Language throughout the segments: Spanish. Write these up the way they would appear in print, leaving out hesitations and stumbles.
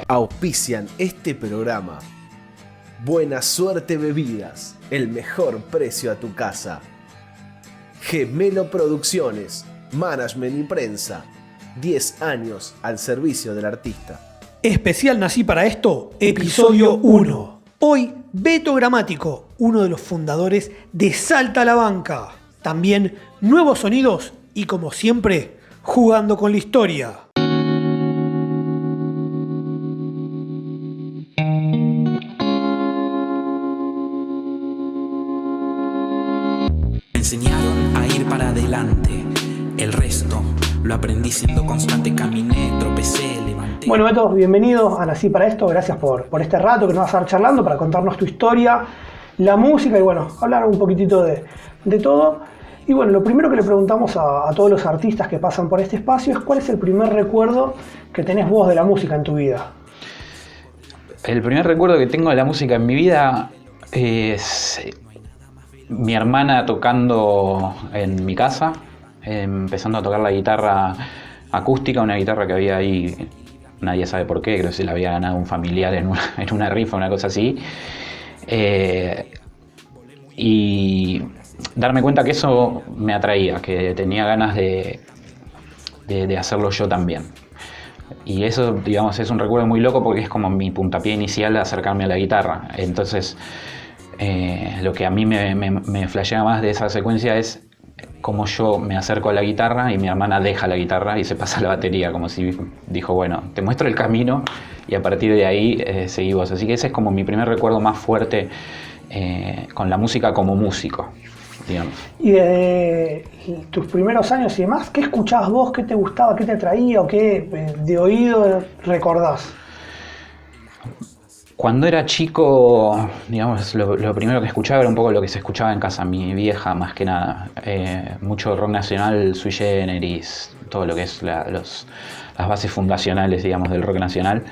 Auspician este programa. Buena Suerte Bebidas, el mejor precio a tu casa. Gemelo Producciones, Management y Prensa, 10 años al servicio del artista. Especial Nací para esto, episodio 1. Hoy, Beto Gramático, uno de los fundadores de Salta a la Banca. También nuevos sonidos y, como siempre, jugando con la historia. Me enseñaron a ir para adelante. El resto lo aprendí siendo constante. Caminé, tropecé, levanté. Bueno, Beto, bienvenido a Nací para esto. Gracias por este rato que nos vas a estar charlando para contarnos tu historia, la música y, bueno, hablar un poquitito de todo. Y, bueno, lo primero que le preguntamos a todos los artistas que pasan por este espacio es ¿cuál es el primer recuerdo que tenés vos de la música en tu vida? El primer recuerdo que tengo de la música en mi vida es mi hermana tocando en mi casa, empezando a tocar la guitarra acústica, una guitarra que había ahí, nadie sabe por qué, creo que se la había ganado un familiar en una rifa, una cosa así. Y darme cuenta que eso me atraía, que tenía ganas de hacerlo yo también. Y eso, digamos, es un recuerdo muy loco porque es como mi puntapié inicial de acercarme a la guitarra. Entonces, lo que a mí me flashea más de esa secuencia es cómo yo me acerco a la guitarra y mi hermana deja la guitarra y se pasa a la batería, como si dijo, bueno, te muestro el camino y a partir de ahí seguimos. Así que ese es como mi primer recuerdo más fuerte con la música como músico, digamos. Y de tus primeros años y demás, ¿qué escuchabas vos? ¿Qué te gustaba? ¿Qué te atraía? ¿O qué de oído recordás? Cuando era chico, digamos, lo primero que escuchaba era un poco lo que se escuchaba en casa, mi vieja más que nada. Mucho rock nacional, sui generis, todo lo que es las bases fundacionales, digamos, del rock nacional.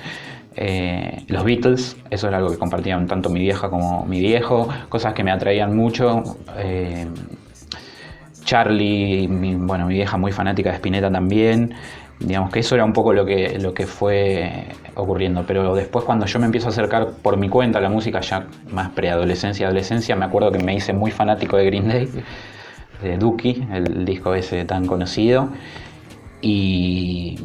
Los Beatles, eso era algo que compartían tanto mi vieja como mi viejo, cosas que me atraían mucho. Charlie, mi vieja muy fanática de Spinetta también. Digamos que eso era un poco lo que fue ocurriendo, pero después cuando yo me empiezo a acercar por mi cuenta a la música, ya más preadolescencia, adolescencia, me acuerdo que me hice muy fanático de Green Day, de Dookie, el disco ese tan conocido, y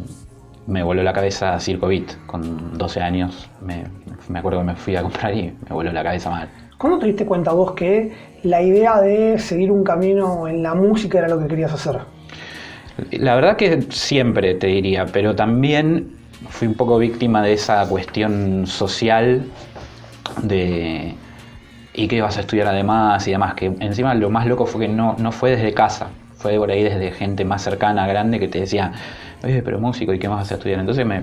me voló la cabeza Circo Beat con 12 años, me acuerdo que me fui a comprar y me voló la cabeza mal. ¿Cuándo te diste cuenta vos que la idea de seguir un camino en la música era lo que querías hacer? La verdad que siempre te diría, pero también fui un poco víctima de esa cuestión social de ¿y qué vas a estudiar además? Y demás, que encima lo más loco fue que no fue desde casa, fue por ahí desde gente más cercana, grande, que te decía, oye, pero músico, ¿y qué más vas a estudiar? Entonces me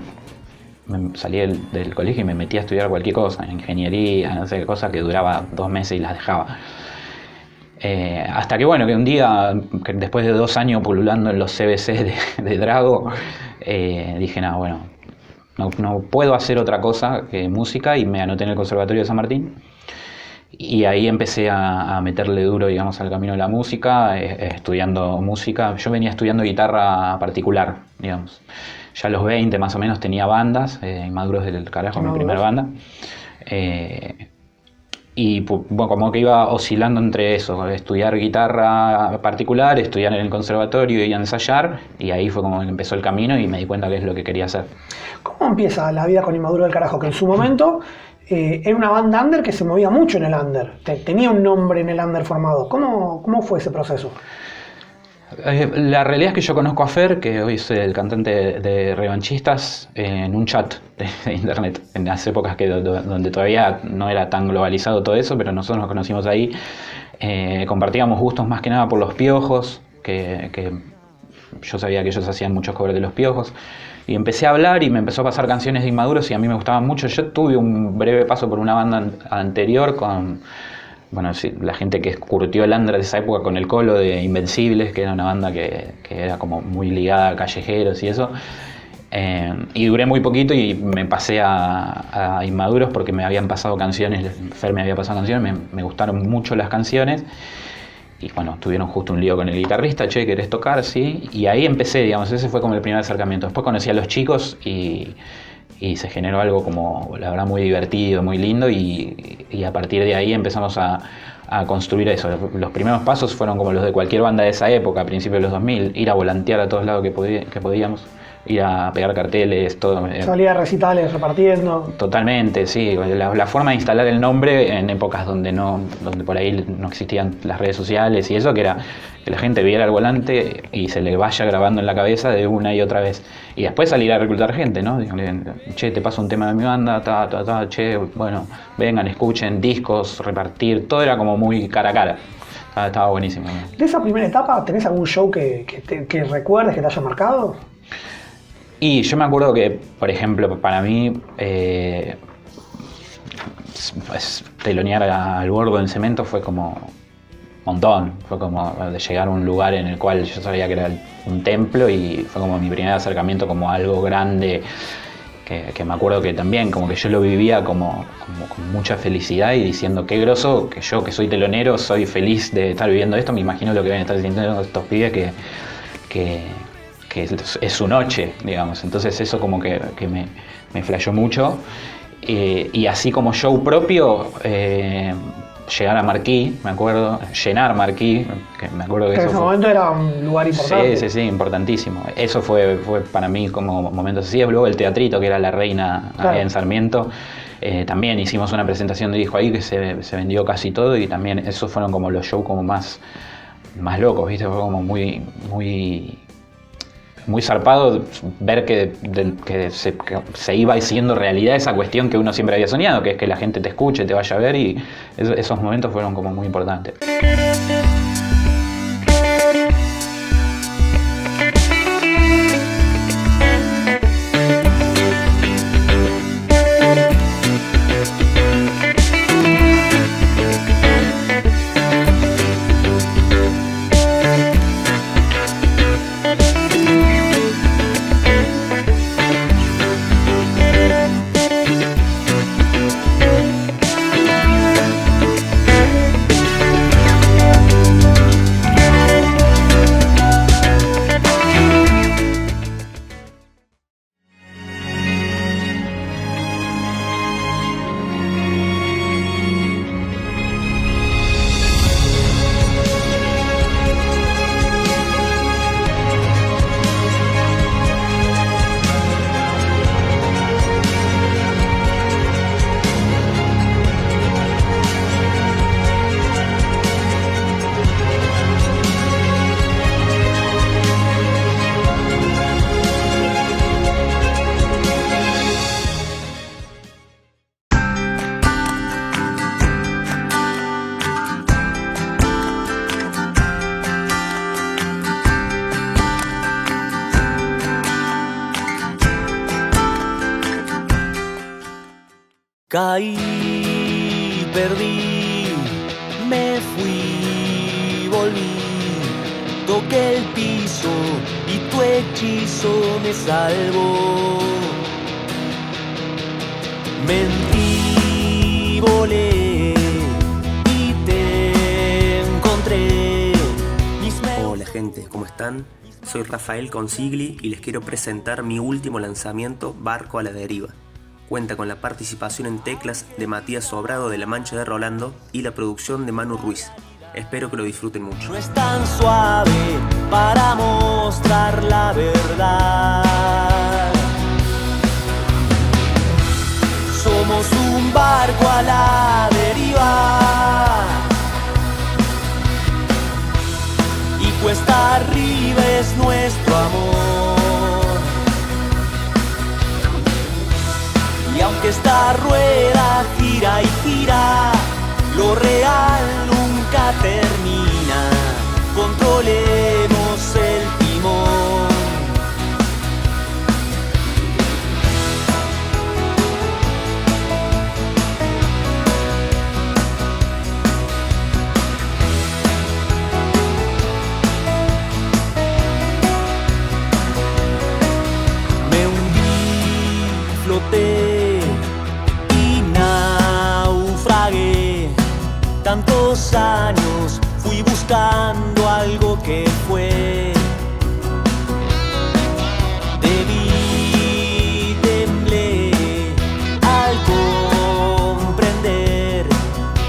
salí del colegio y me metí a estudiar cualquier cosa, ingeniería, no sé, cosas que duraba 2 meses y las dejaba. Hasta que bueno, que un día, que después de 2 años pululando en los CBC de Drago, dije, no, bueno, no puedo hacer otra cosa que música, y me anoté en el Conservatorio de San Martín. Y ahí empecé a meterle duro, digamos, al camino de la música, estudiando música. Yo venía estudiando guitarra particular, digamos. Ya a los 20 más o menos tenía bandas, Inmaduros del Carajo, mi primera banda. Y bueno, como que iba oscilando entre eso, estudiar guitarra particular, estudiar en el conservatorio y ensayar, y ahí fue como que empezó el camino y me di cuenta que es lo que quería hacer. ¿Cómo empieza la vida con Inmaduro del Carajo? Que en su momento era una banda under que se movía mucho en el under, tenía un nombre en el under formado. ¿Cómo fue ese proceso? La realidad es que yo conozco a Fer, que hoy es el cantante de Revanchistas, en un chat de internet, en las épocas donde todavía no era tan globalizado todo eso, pero nosotros nos conocimos ahí. Compartíamos gustos más que nada por los Piojos, que yo sabía que ellos hacían muchos covers de los Piojos, Y empecé a hablar y me empezó a pasar canciones de Inmaduros y a mí me gustaban mucho. Yo tuve un breve paso por una banda anterior con, bueno, sí, la gente que curtió el under de esa época, con el Colo de Invencibles, que era una banda que era como muy ligada a callejeros y eso. Y duré muy poquito y me pasé a Inmaduros porque me habían pasado canciones, Fer me había pasado canciones, me gustaron mucho las canciones. Y bueno, tuvieron justo un lío con el guitarrista, che, ¿querés tocar? Sí. Y ahí empecé, digamos, ese fue como el primer acercamiento. Después conocí a los chicos y se generó algo como, la verdad, muy divertido, muy lindo. Y a partir de ahí empezamos a construir eso. Los primeros pasos fueron como los de cualquier banda de esa época, a principios de los 2000. Ir a volantear a todos lados que podíamos. Ir a pegar carteles, todo. Salía a recitales repartiendo. Totalmente, sí. La forma de instalar el nombre en épocas donde por ahí no existían las redes sociales y eso, que era que la gente viera el volante y se le vaya grabando en la cabeza de una y otra vez. Y después salir a reclutar gente, ¿no? Che, te paso un tema de mi banda, che, bueno, vengan, escuchen, discos, repartir, todo era como muy cara a cara. Estaba buenísimo. ¿De esa primera etapa tenés algún show que recuerdes, que te haya marcado? Y yo me acuerdo que, por ejemplo, para mí, telonear al Gordo en Cemento fue como un montón. Fue como de llegar a un lugar en el cual yo sabía que era un templo y fue como mi primer acercamiento como a algo grande, que me acuerdo que también como que yo lo vivía como con mucha felicidad y diciendo qué groso que yo, que soy telonero, soy feliz de estar viviendo esto. Me imagino lo que deben estar sintiendo estos pibes que es su noche, digamos. Entonces eso como que me flashó mucho. Y así como show propio, llegar a Marquí, me acuerdo, llenar Marquí, que me acuerdo que en ese momento era un lugar importante. Sí, importantísimo. Eso fue para mí como momentos así. Luego el teatrito, que era La Reina, claro, en Sarmiento, también hicimos una presentación de disco ahí que se vendió casi todo y también esos fueron como los shows como más locos, ¿viste? Fue como muy zarpado ver que se iba haciendo realidad esa cuestión que uno siempre había soñado, que es que la gente te escuche, te vaya a ver, y esos momentos fueron como muy importantes. Caí, perdí, me fui, volví, toqué el piso y tu hechizo me salvó. Mentí, volé y te encontré. Hola gente, ¿cómo están? Soy Rafael Consigli y les quiero presentar mi último lanzamiento, Barco a la Deriva. Cuenta con la participación en teclas de Matías Sobrado de La Mancha de Rolando y la producción de Manu Ruiz. Espero que lo disfruten mucho. No es tan suave para mostrar la verdad. Somos un barco a la deriva y cuesta arriba es nuestro amor. Y aunque esta rueda gira y gira, lo real nunca termina. Controlemos el timón. floté y naufragué. Tantos años fui buscando algo que fue. Debí, temblé al comprender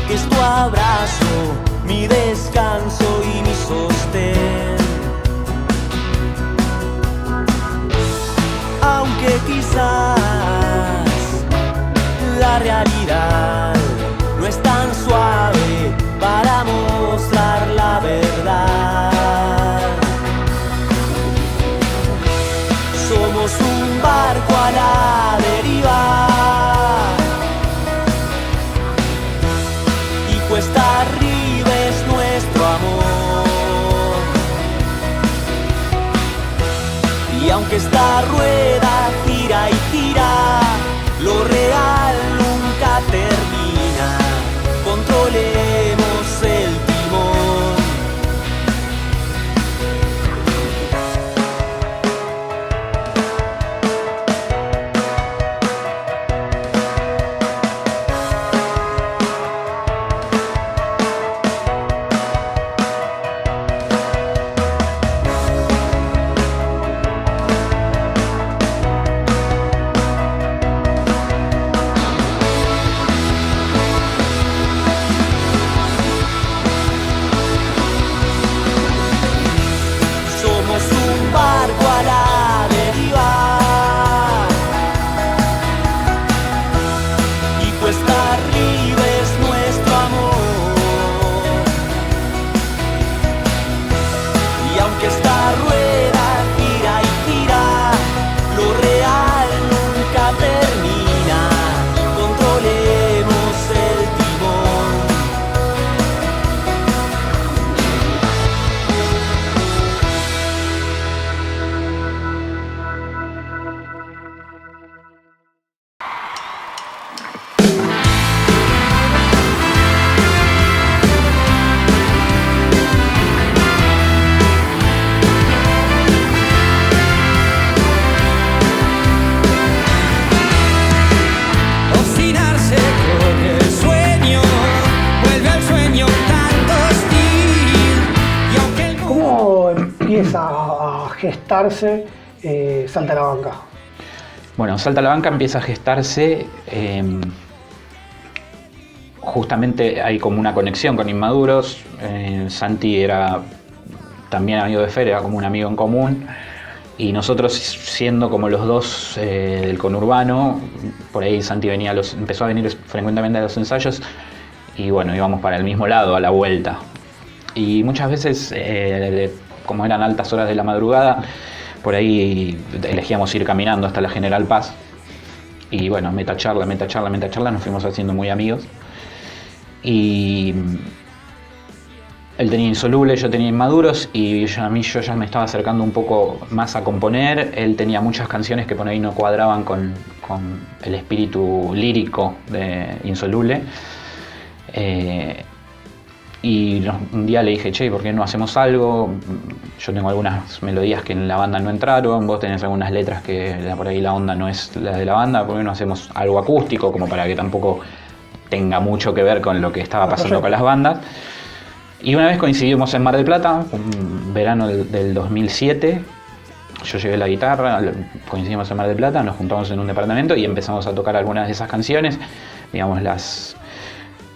que es tu abrazo, mi descanso y mi sostén. Aunque quizás la realidad no es tan suave para mostrar la verdad. Somos un barco a la deriva y cuesta arriba es nuestro amor. Y aunque esta rueda gira y gira, lo real nunca termina. Controlemos el timón. Gestarse Salta a la Banca? Bueno, Salta a la Banca empieza a gestarse, justamente hay como una conexión con Inmaduros. Santi era también amigo de Fer, era como un amigo en común, y nosotros siendo como los dos del conurbano, por ahí Santi empezó a venir frecuentemente a los ensayos, y bueno, íbamos para el mismo lado a la vuelta. Y muchas veces, como eran altas horas de la madrugada, por ahí elegíamos ir caminando hasta la General Paz. Y bueno, meta charla, nos fuimos haciendo muy amigos. Y él tenía Insoluble, yo tenía Inmaduros, y yo ya me estaba acercando un poco más a componer. Él tenía muchas canciones que por ahí no cuadraban con el espíritu lírico de Insoluble. Y un día le dije, che, ¿por qué no hacemos algo? Yo tengo algunas melodías que en la banda no entraron, vos tenés algunas letras que por ahí la onda no es la de la banda, ¿por qué no hacemos algo acústico? Como para que tampoco tenga mucho que ver con lo que estaba pasando con las bandas. Y una vez coincidimos en Mar del Plata, un verano del 2007, yo llevé la guitarra, coincidimos en Mar del Plata, nos juntamos en un departamento y empezamos a tocar algunas de esas canciones, digamos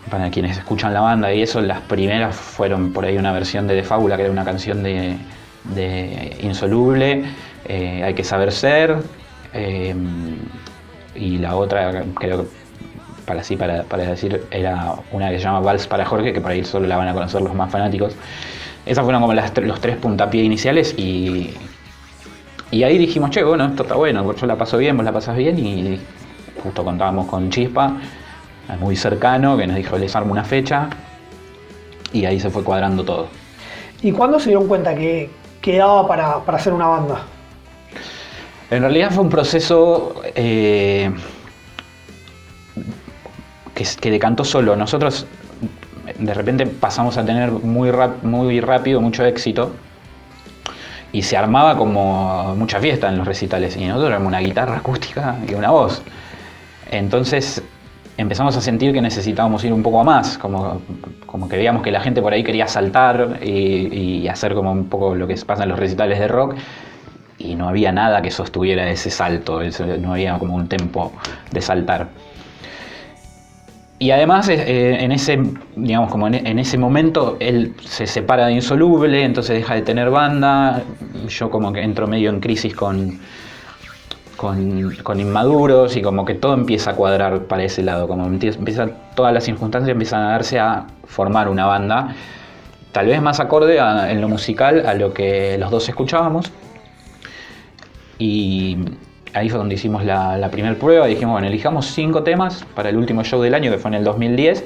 para quienes escuchan la banda y eso, las primeras fueron por ahí una versión de Fábula, que era una canción de Insoluble, Hay que saber ser, y la otra, creo que para decir, era una que se llama Vals para Jorge, que por ahí solo la van a conocer los más fanáticos. Esas fueron como los tres puntapiés iniciales, y ahí dijimos, che, bueno, esto está bueno, yo la paso bien, vos la pasás bien, y justo contábamos con Chispa, muy cercano, que nos dijo, les armo una fecha, y ahí se fue cuadrando todo. ¿Y cuándo se dieron cuenta que quedaba para hacer una banda? En realidad fue un proceso que decantó solo. Nosotros de repente pasamos a tener muy rápido mucho éxito, y se armaba como mucha fiesta en los recitales, y nosotros éramos una guitarra acústica y una voz. Entonces empezamos a sentir que necesitábamos ir un poco a más, como que veíamos que la gente por ahí quería saltar y hacer como un poco lo que pasa en los recitales de rock, y no había nada que sostuviera ese salto, no había como un tempo de saltar. Y además, en ese momento, él se separa de Insoluble, entonces deja de tener banda. Yo como que entro medio en crisis con Inmaduros, y como que todo empieza a cuadrar para ese lado. Como todas las circunstancias empiezan a darse a formar una banda, tal vez más acorde en lo musical a lo que los dos escuchábamos. Y ahí fue donde hicimos la primera prueba. Dijimos, bueno, elijamos 5 temas para el último show del año, que fue en el 2010.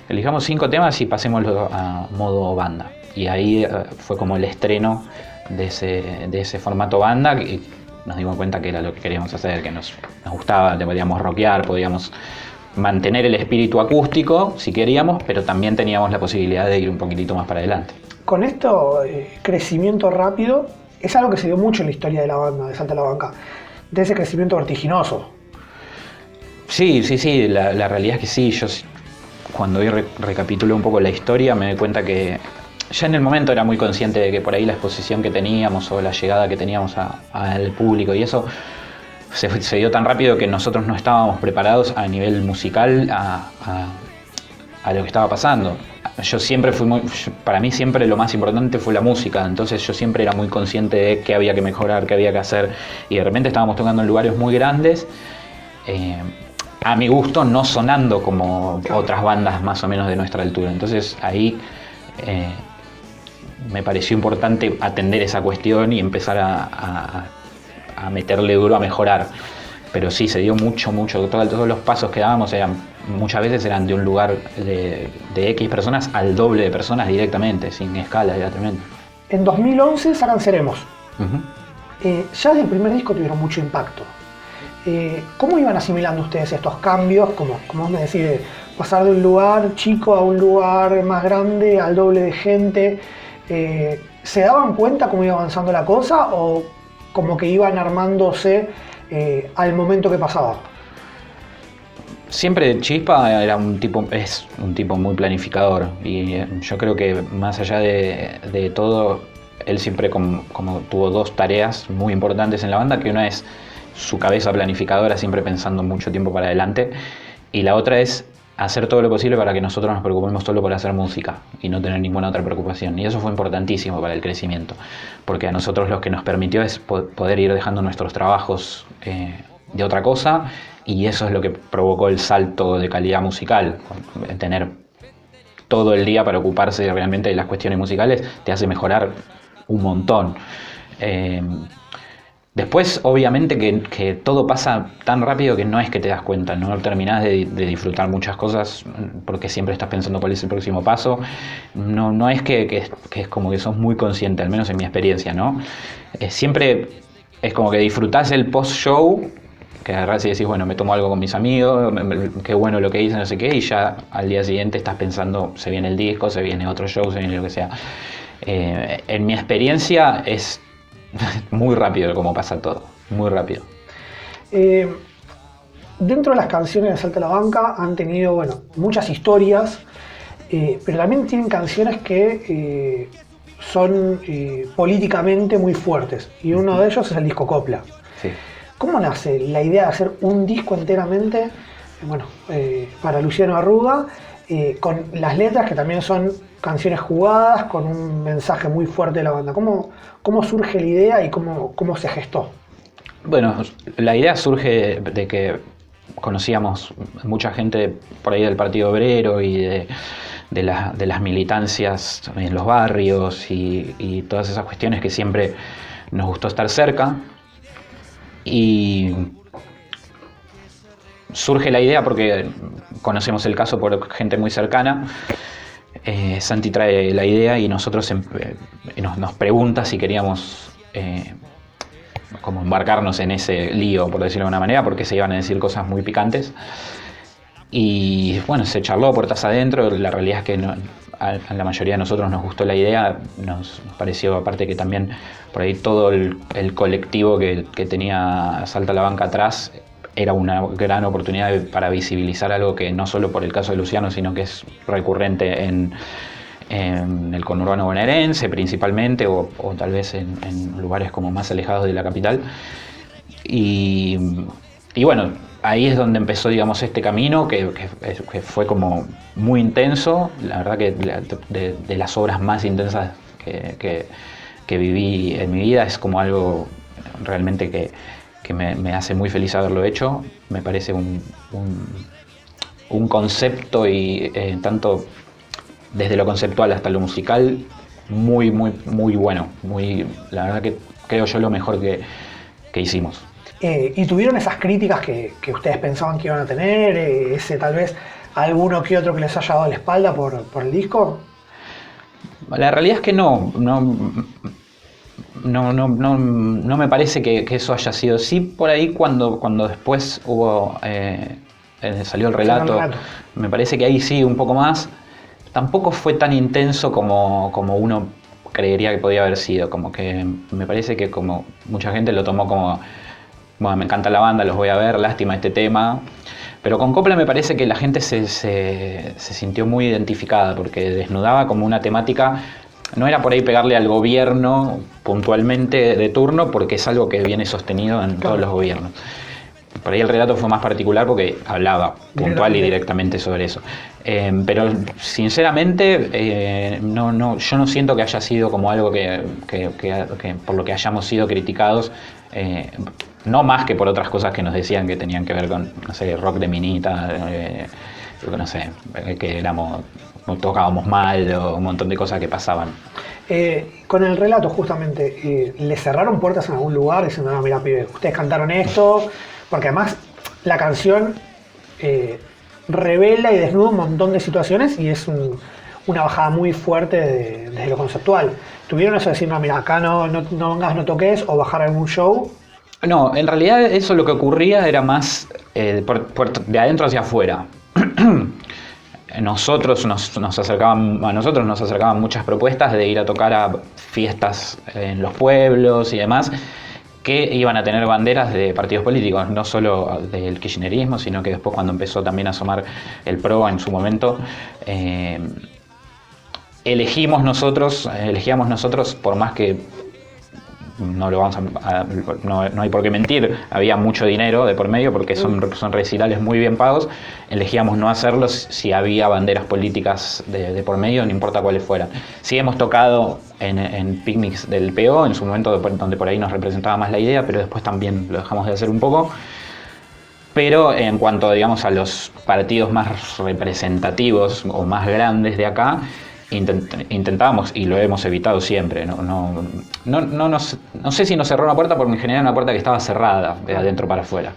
Elijamos 5 temas y pasémoslo a modo banda. Y ahí fue como el estreno de ese formato banda, y nos dimos cuenta que era lo que queríamos hacer, que nos gustaba, podíamos rockear, podíamos mantener el espíritu acústico si queríamos, pero también teníamos la posibilidad de ir un poquitito más para adelante. Con esto, crecimiento rápido, es algo que se dio mucho en la historia de la banda, de Salta la Banca, de ese crecimiento vertiginoso. Sí, la realidad es que sí. Yo cuando hoy recapitulo un poco la historia me doy cuenta que ya en el momento era muy consciente de que por ahí la exposición que teníamos o la llegada que teníamos al público y eso se dio tan rápido que nosotros no estábamos preparados a nivel musical a lo que estaba pasando. Yo siempre para mí siempre lo más importante fue la música, entonces yo siempre era muy consciente de qué había que mejorar, qué había que hacer, y de repente estábamos tocando en lugares muy grandes, a mi gusto no sonando como otras bandas más o menos de nuestra altura. Entonces ahí me pareció importante atender esa cuestión y empezar a meterle duro a mejorar. Pero sí, se dio mucho, todos los pasos que dábamos muchas veces eran de un lugar de X personas al doble de personas directamente, sin escala, era tremendo. En 2011 sacan Seremos. Uh-huh. Ya desde el primer disco tuvieron mucho impacto. ¿Cómo iban asimilando ustedes estos cambios? Como vos me decís, de pasar de un lugar chico a un lugar más grande, al doble de gente. ¿Se daban cuenta cómo iba avanzando la cosa o como que iban armándose al momento que pasaba? Siempre Chispa es un tipo muy planificador, y yo creo que más allá de todo, él siempre como tuvo 2 tareas muy importantes en la banda, que una es su cabeza planificadora, siempre pensando mucho tiempo para adelante, y la otra es hacer todo lo posible para que nosotros nos preocupemos solo por hacer música y no tener ninguna otra preocupación. Y eso fue importantísimo para el crecimiento, porque a nosotros lo que nos permitió es poder ir dejando nuestros trabajos de otra cosa, y eso es lo que provocó el salto de calidad musical. Tener todo el día para ocuparse realmente de las cuestiones musicales te hace mejorar un montón. Después, obviamente, que todo pasa tan rápido que no es que te das cuenta, no terminás de disfrutar muchas cosas porque siempre estás pensando cuál es el próximo paso. No es que es como que sos muy consciente, al menos en mi experiencia, ¿no? Siempre es como que disfrutás el post-show, que agarrás y decís, bueno, me tomo algo con mis amigos, qué bueno lo que hice, no sé qué, y ya al día siguiente estás pensando, se viene el disco, se viene otro show, se viene lo que sea. En mi experiencia es muy rápido como pasa todo, muy rápido. Dentro de las canciones de Salta la Banca han tenido, muchas historias, pero también tienen canciones que son políticamente muy fuertes, y uno de ellos es el disco Copla. Sí. ¿Cómo nace la idea de hacer un disco enteramente, para Luciano Arruga, con las letras que también son canciones jugadas, con un mensaje muy fuerte de la banda? ¿Cómo surge la idea y cómo se gestó? Bueno, la idea surge de que conocíamos mucha gente por ahí del Partido Obrero y de las militancias en los barrios y todas esas cuestiones que siempre nos gustó estar cerca. Y surge la idea porque conocemos el caso por gente muy cercana. Santi trae la idea y nosotros nos pregunta si queríamos como embarcarnos en ese lío, por decirlo de alguna manera, porque se iban a decir cosas muy picantes. Y bueno, se charló puertas adentro. La realidad es que a la mayoría de nosotros nos gustó la idea, nos pareció aparte que también por ahí todo el colectivo que tenía Salta la Banca atrás era una gran oportunidad para visibilizar algo que no solo por el caso de Luciano, sino que es recurrente en el conurbano bonaerense principalmente, o tal vez en lugares como más alejados de la capital. Y bueno, ahí es donde empezó, digamos, este camino que fue como muy intenso. La verdad que de las obras más intensas que viví en mi vida, es como algo realmente que me hace muy feliz haberlo hecho. Me parece un concepto y tanto desde lo conceptual hasta lo musical muy bueno. La verdad que creo yo lo mejor que hicimos. ¿Y tuvieron esas críticas que ustedes pensaban que iban a tener? ¿Ese tal vez alguno que otro que les haya dado la espalda por el disco? La realidad es que no me parece que eso haya sido. Sí, por ahí cuando después salió el relato, me parece que ahí sí un poco más. Tampoco fue tan intenso como uno creería que podía haber sido. Como que me parece que como mucha gente lo tomó como, bueno, me encanta la banda, los voy a ver, lástima este tema. Pero con Copla me parece que la gente se sintió muy identificada, porque desnudaba como una temática. No era por ahí pegarle al gobierno puntualmente de turno, porque es algo que viene sostenido en todos los gobiernos. Por ahí el relato fue más particular porque hablaba puntual y directamente sobre eso. Pero sinceramente yo no siento que haya sido como algo que por lo que hayamos sido criticados, no más que por otras cosas que nos decían que tenían que ver con, no sé, rock de minita, no sé, que tocábamos mal o un montón de cosas que pasaban. Con el relato justamente, ¿le cerraron puertas en algún lugar diciendo, no, mira, pibe, ustedes cantaron esto? Porque además la canción revela y desnuda un montón de situaciones y es una bajada muy fuerte desde lo conceptual. ¿Tuvieron eso de decir, no, mira, acá no vengas, no toques, o bajar algún show? No, en realidad eso lo que ocurría era más de adentro hacia afuera. A nosotros nos acercaban muchas propuestas de ir a tocar a fiestas en los pueblos y demás, que iban a tener banderas de partidos políticos, no solo del kirchnerismo, sino que después, cuando empezó también a asomar el PRO en su momento, elegíamos nosotros, por más que no hay por qué mentir, había mucho dinero de por medio porque son recitales muy bien pagos, elegíamos no hacerlos si había banderas políticas de por medio, no importa cuáles fueran. Sí hemos tocado en picnics del PO en su momento, donde por ahí nos representaba más la idea, pero después también lo dejamos de hacer un poco. Pero en cuanto, digamos, a los partidos más representativos o más grandes de acá, intentábamos, y lo hemos evitado siempre. No sé si nos cerró una puerta, porque en general era una puerta que estaba cerrada de adentro para afuera.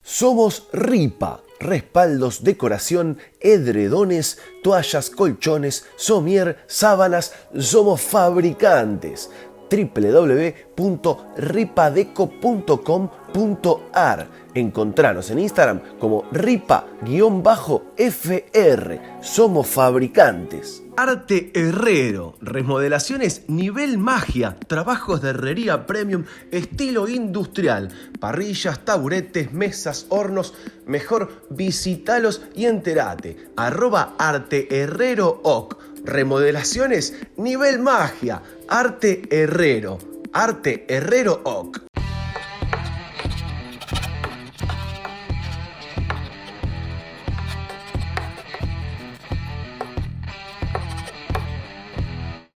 Somos Ripa, respaldos, decoración, edredones, toallas, colchones, somier, sábanas. Somos fabricantes. www.ripadeco.com.ar. Encontranos en Instagram como ripa_fr. Somos fabricantes. Arte Herrero, remodelaciones nivel magia, trabajos de herrería premium, estilo industrial, parrillas, taburetes, mesas, hornos. Mejor visitalos y entérate. @arteherrerooc. Remodelaciones nivel magia, Arte Herrero, Arte Herrero OC.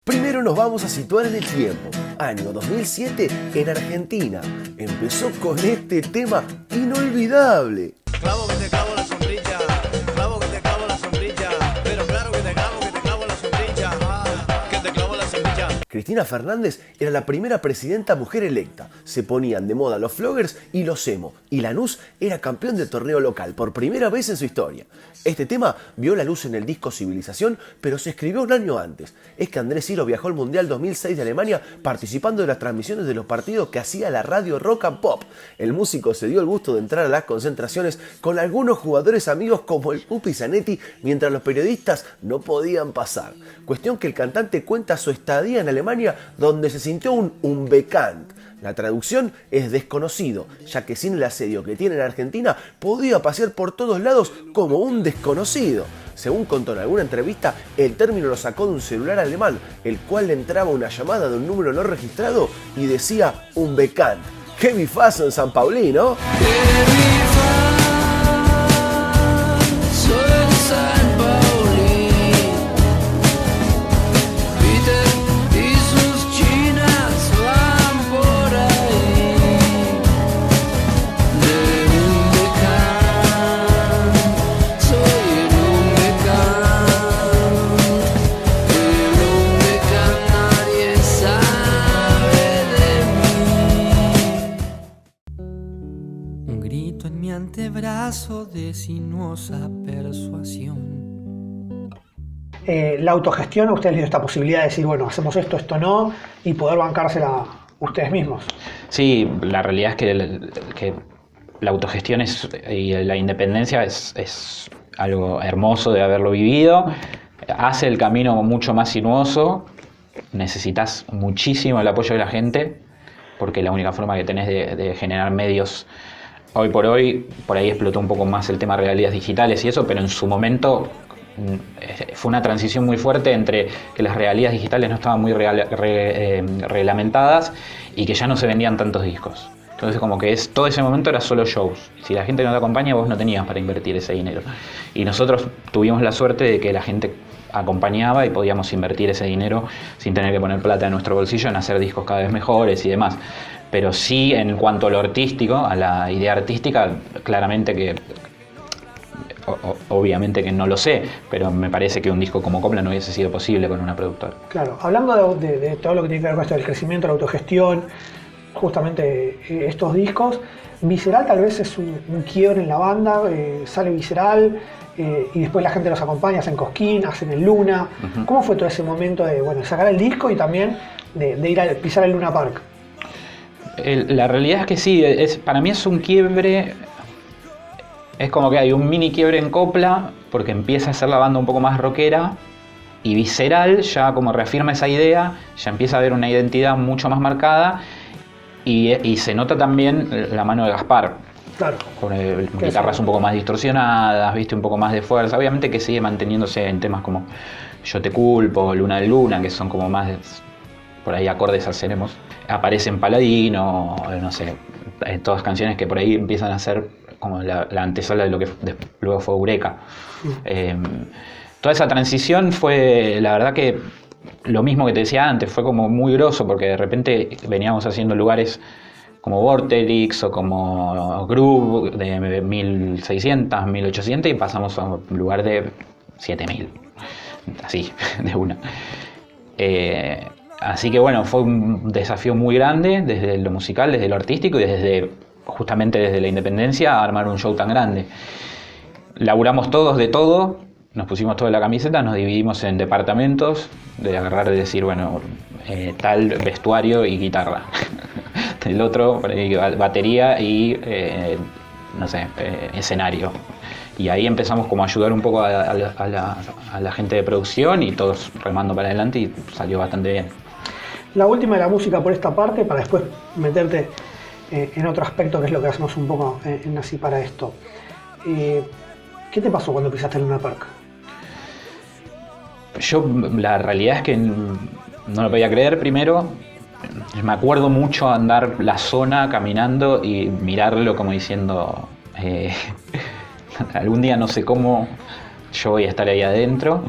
Primero nos vamos a situar en el tiempo. Año 2007 en Argentina. Empezó con este tema inolvidable. Clavo que te clavo la sombrilla, clavo que te clavo la sombrilla, pero claro que te Cristina Fernández era la primera presidenta mujer electa. Se ponían de moda los floggers y los emo. Y Lanús era campeón de torneo local por primera vez en su historia. Este tema vio la luz en el disco Civilización, pero se escribió un año antes. Es que Andrés Ciro viajó al Mundial 2006 de Alemania participando de las transmisiones de los partidos que hacía la radio Rock and Pop. El músico se dio el gusto de entrar a las concentraciones con algunos jugadores amigos como el Pupi Zanetti, mientras los periodistas no podían pasar. Cuestión que el cantante cuenta su estadía en Alemania, donde se sintió un unbekannt. La traducción es desconocido, ya que sin el asedio que tiene en Argentina, podía pasear por todos lados como un desconocido. Según contó en alguna entrevista, el término lo sacó de un celular alemán, el cual le entraba una llamada de un número no registrado y decía unbekannt. ¡Qué bifazo en San Paulí, ¿no? Antebrazo de sinuosa persuasión. La autogestión a ustedes les dio esta posibilidad de decir, bueno, hacemos esto, esto no, y poder bancársela ustedes mismos. Sí, la realidad es que la autogestión y la independencia es algo hermoso de haberlo vivido. Hace el camino mucho más sinuoso. Necesitas muchísimo el apoyo de la gente, porque es la única forma que tenés de generar medios. Hoy por hoy, por ahí explotó un poco más el tema de realidades digitales y eso, pero en su momento fue una transición muy fuerte entre que las realidades digitales no estaban muy reglamentadas y que ya no se vendían tantos discos. Entonces como que todo ese momento era solo shows. Si la gente no te acompaña, vos no tenías para invertir ese dinero. Y nosotros tuvimos la suerte de que la gente acompañaba y podíamos invertir ese dinero sin tener que poner plata en nuestro bolsillo en hacer discos cada vez mejores y demás. Pero sí, en cuanto a lo artístico, a la idea artística, claramente que, obviamente que no lo sé, pero me parece que un disco como Copla no hubiese sido posible con una productora. Claro, hablando de todo lo que tiene que ver con esto del crecimiento, la autogestión, justamente estos discos, Visceral tal vez es un quiebre en la banda, sale Visceral y después la gente los acompaña, hacen Cosquín, hacen el Luna. Uh-huh. ¿Cómo fue todo ese momento de sacar el disco y también de ir a pisar el Luna Park? La realidad es que sí, para mí es un quiebre, es como que hay un mini quiebre en Copla, porque empieza a ser la banda un poco más rockera, y Visceral ya como reafirma esa idea, ya empieza a haber una identidad mucho más marcada, y se nota también la mano de Gaspar. Claro. Con guitarras un poco más distorsionadas, viste, un poco más de fuerza, obviamente que sigue manteniéndose en temas como Yo te culpo, Luna de Luna, que son como más por ahí acordes al Seremos. Aparecen Paladino, no sé, todas canciones que por ahí empiezan a ser como la antesala de lo que luego fue Eureka. Toda esa transición fue, la verdad que lo mismo que te decía antes, fue como muy groso, porque de repente veníamos haciendo lugares como Vorterix o como Groove de 1600, 1800 y pasamos a un lugar de 7000, así, de una. Así que bueno, fue un desafío muy grande desde lo musical, desde lo artístico y justamente desde la independencia a armar un show tan grande. Laburamos todos de todo, nos pusimos toda la camiseta, nos dividimos en departamentos, de agarrar y decir, bueno, tal vestuario y guitarra. El otro, batería y, no sé, escenario. Y ahí empezamos como a ayudar un poco a la gente de producción y todos remando para adelante y salió bastante bien. La última de la música por esta parte, para después meterte en otro aspecto que es lo que hacemos un poco en Nací para esto. ¿Qué te pasó cuando pisaste el Luna Park? Yo, la realidad es que no lo podía creer primero. Me acuerdo mucho andar la zona caminando y mirarlo como diciendo algún día no sé cómo yo voy a estar ahí adentro.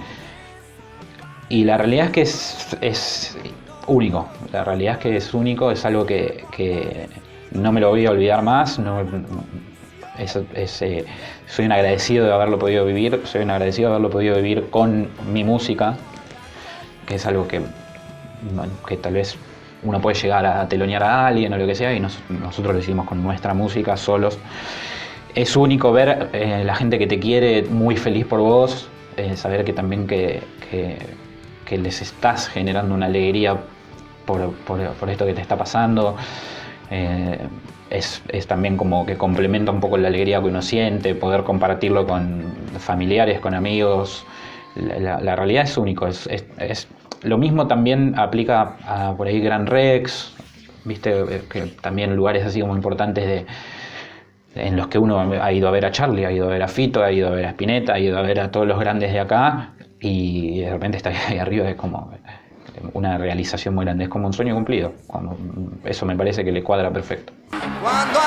Y la realidad es que es único. La realidad es que es único, es algo que no me lo voy a olvidar más. Soy un agradecido de haberlo podido vivir, soy un agradecido de haberlo podido vivir con mi música, que es algo que que tal vez uno puede llegar a telonear a alguien o lo que sea, y nosotros lo hicimos con nuestra música, solos. Es único ver la gente que te quiere muy feliz por vos, saber que también que les estás generando una alegría por esto que te está pasando. Es también como que complementa un poco la alegría que uno siente, poder compartirlo con familiares, con amigos. La realidad es único. Lo mismo también aplica a por ahí Gran Rex, viste, que también lugares así como importantes en los que uno ha ido a ver a Charlie, ha ido a ver a Fito, ha ido a ver a Spinetta, ha ido a ver a todos los grandes de acá, y de repente estar ahí arriba es como una realización muy grande, es como un sueño cumplido. Eso me parece que le cuadra perfecto. Cuando